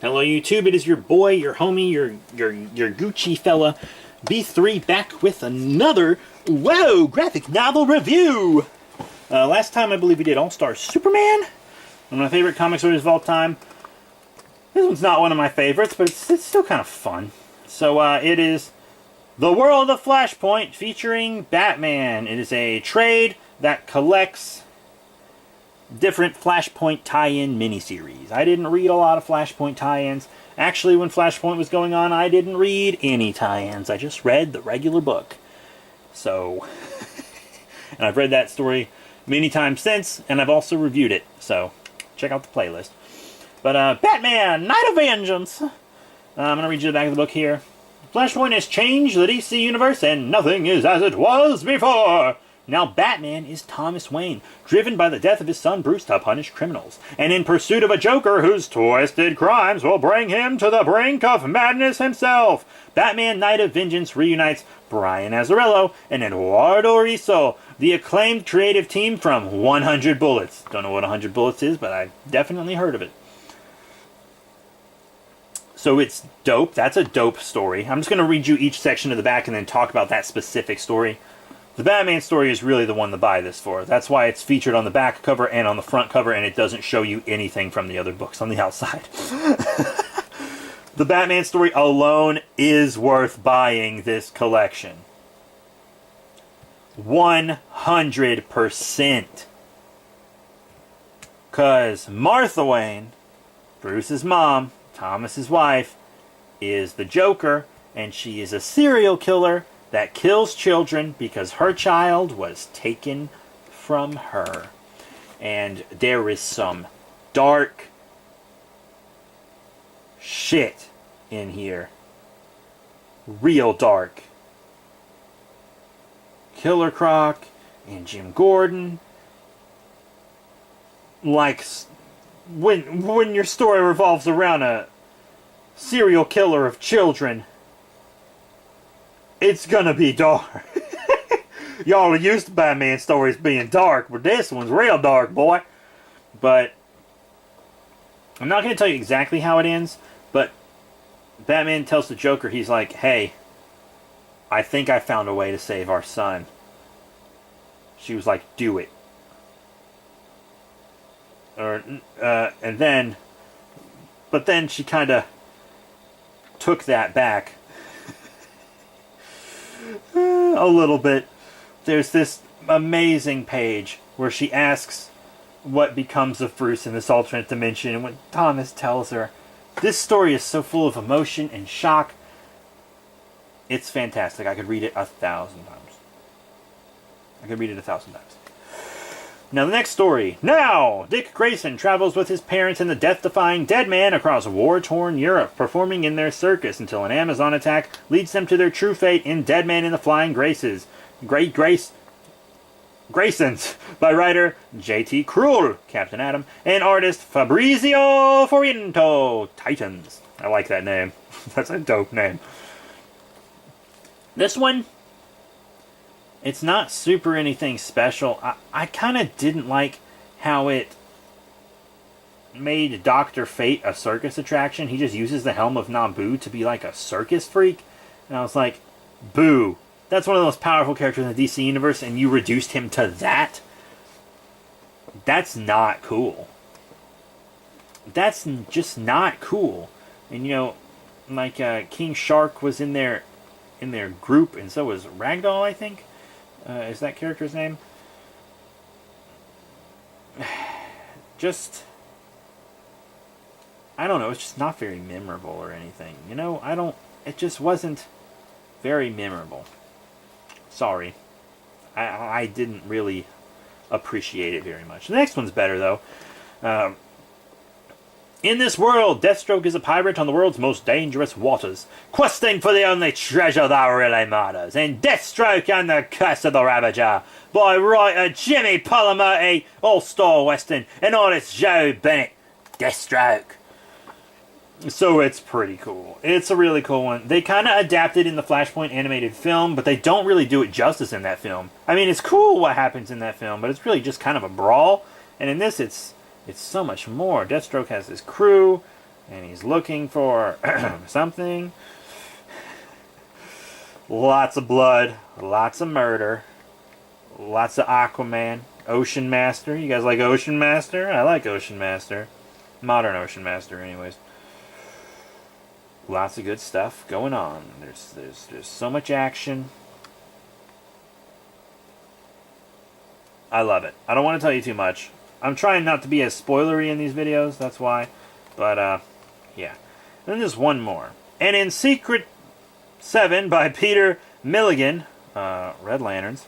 Hello YouTube, it is your boy, your homie, your Gucci fella, B3, back with another, graphic novel review! Last time I believe we did All-Star Superman, one of my favorite comic stories of all time. This one's not one of my favorites, but it's still kind of fun. So it is The World of Flashpoint featuring Batman. It is a trade that collects different Flashpoint tie-in miniseries. I didn't read a lot of Flashpoint tie-ins. Actually, when Flashpoint was going on, I didn't read any tie-ins. I just read the regular book. So, and I've read that story many times since, and I've also reviewed it. So, check out the playlist. But, Batman, Night of Vengeance. I'm going to read you the back of the book here. Flashpoint has changed the DC universe, and nothing is as it was before. Now Batman is Thomas Wayne, driven by the death of his son Bruce to punish criminals, and in pursuit of a Joker whose twisted crimes will bring him to the brink of madness himself. Batman Night of Vengeance reunites Brian Azzarello and Eduardo Risso, the acclaimed creative team from 100 Bullets. Don't know what 100 Bullets is, but I've definitely heard of it. So it's dope. That's a dope story. I'm just going to read you each section of the back and then talk about that specific story. The Batman story is really the one to buy this for. That's why it's featured on the back cover and on the front cover, and it doesn't show you anything from the other books on the outside. The Batman story alone is worth buying this collection. 100%. Because Martha Wayne, Bruce's mom, Thomas's wife, is the Joker, and she is a serial killer that kills children because her child was taken from her. And there is some dark shit in here. Real dark. Killer Croc and Jim Gordon. Like, when your story revolves around a serial killer of children, it's gonna be dark. Y'all are used to Batman stories being dark, but this one's real dark, boy. But I'm not gonna tell you exactly how it ends, but Batman tells the Joker, he's like, hey, I think I found a way to save our son. She was like, do it. But then she kind of took that back a little bit. There's this amazing page where she asks what becomes of Bruce in this alternate dimension, and when Thomas tells her, this story is so full of emotion and shock. It's fantastic. I could read it 1,000 times. I could read it 1,000 times. Now the next story. Now, Dick Grayson travels with his parents and the death-defying Dead Man across war-torn Europe, performing in their circus until an Amazon attack leads them to their true fate in Dead Man and the Flying Graces. Graysons, by writer J.T. Krull, Captain Atom, and artist Fabrizio Foriento, Titans. I like that name. That's a dope name. This one, it's not super anything special. I kind of didn't like how it made Dr. Fate a circus attraction. He just uses the helm of Naboo to be like a circus freak. And I was like, boo. That's one of the most powerful characters in the DC universe, and you reduced him to that? That's not cool. That's just not cool. And, you know, like King Shark was in their group, and so was Ragdoll, I think. Is that character's name? Just, I don't know, it's just not very memorable or anything. You know, it just wasn't very memorable. Sorry. I didn't really appreciate it very much. The next one's better, though. In this world, Deathstroke is a pirate on the world's most dangerous waters, questing for the only treasure that really matters, in Deathstroke and the Curse of the Ravager, by writer Jimmy Palmiotti, All-Star Western, and artist Joe Bennett. Deathstroke. So it's pretty cool. It's a really cool one. They kind of adapted in the Flashpoint animated film, but they don't really do it justice in that film. I mean, it's cool what happens in that film, but it's really just kind of a brawl. And in this, it's so much more. Deathstroke has his crew. And he's looking for something. Lots of blood, lots of murder, lots of Aquaman. Ocean Master. You guys like Ocean Master? I like Ocean Master. Modern Ocean Master, anyways. Lots of good stuff going on. There's so much action. I love it. I don't want to tell you too much. I'm trying not to be as spoilery in these videos, that's why. But, yeah. Then there's one more. And in Secret 7 by Peter Milligan, Red Lanterns,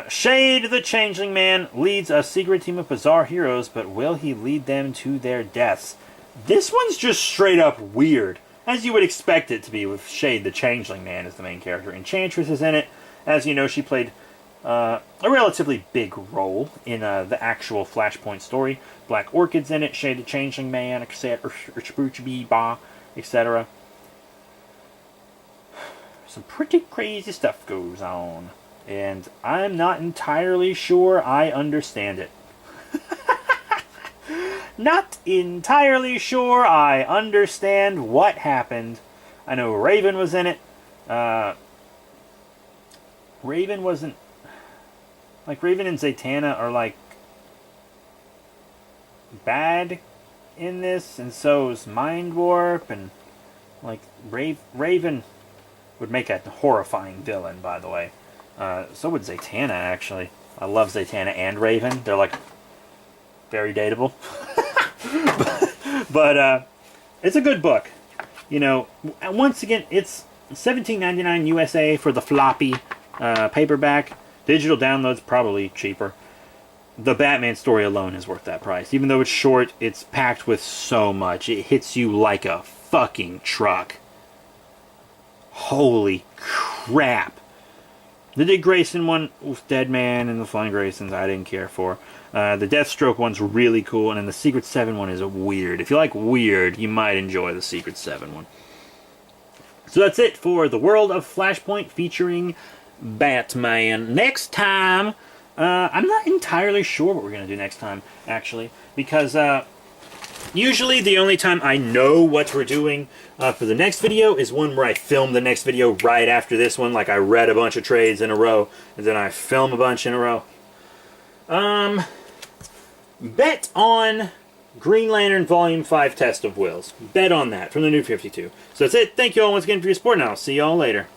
Shade the Changeling Man leads a secret team of bizarre heroes, but will he lead them to their deaths? This one's just straight up weird, as you would expect it to be with Shade the Changeling Man as the main character. Enchantress is in it. As you know, she played a relatively big role in the actual Flashpoint story. Black Orchid's in it, Shade the Changeling Man, etc. Some pretty crazy stuff goes on. And I'm not entirely sure I understand it. Not entirely sure I understand what happened. I know Raven was in it. Raven wasn't... Like, Raven and Zatanna are, like, bad in this, and so is Mind Warp, and, like, Raven would make a horrifying villain, by the way. So would Zatanna, actually. I love Zatanna and Raven. They're, like, very dateable. but it's a good book. You know, once again, it's $17.99 USA for the floppy paperback. Digital download's probably cheaper. The Batman story alone is worth that price. Even though it's short, it's packed with so much. It hits you like a fucking truck. Holy crap. The Dick Grayson one with Deadman and the Flying Graysons I didn't care for. The Deathstroke one's really cool, and then the Secret 7 one is weird. If you like weird, you might enjoy the Secret 7 one. So that's it for the World of Flashpoint featuring Batman. Next time, I'm not entirely sure what we're going to do next time, actually, because usually the only time I know what we're doing for the next video is one where I film the next video right after this one, like I read a bunch of trades in a row, and then I film a bunch in a row. Bet on Green Lantern Volume 5 Test of Wills. Bet on that from the New 52. So that's it. Thank you all once again for your support, and I'll see you all later.